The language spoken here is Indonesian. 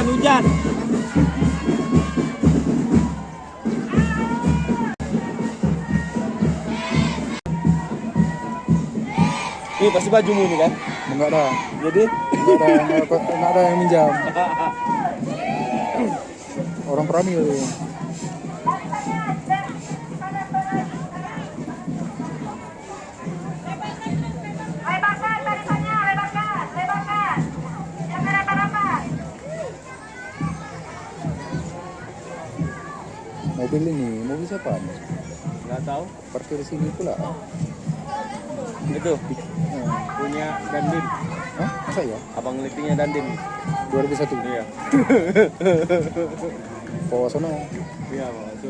Hujan. Ini pasti bajumu ini kan? Enggak ada. Jadi? Enggak ada yang minjam. Orang Pramil tuh. Mobil siapa? Nggak tahu. Parkir sini pula. Itu punya Dandim. Hah? Masa ya? Abang Litinya Dandim. 2001. Iya. Oh, sono. Iya, Pak. Itu.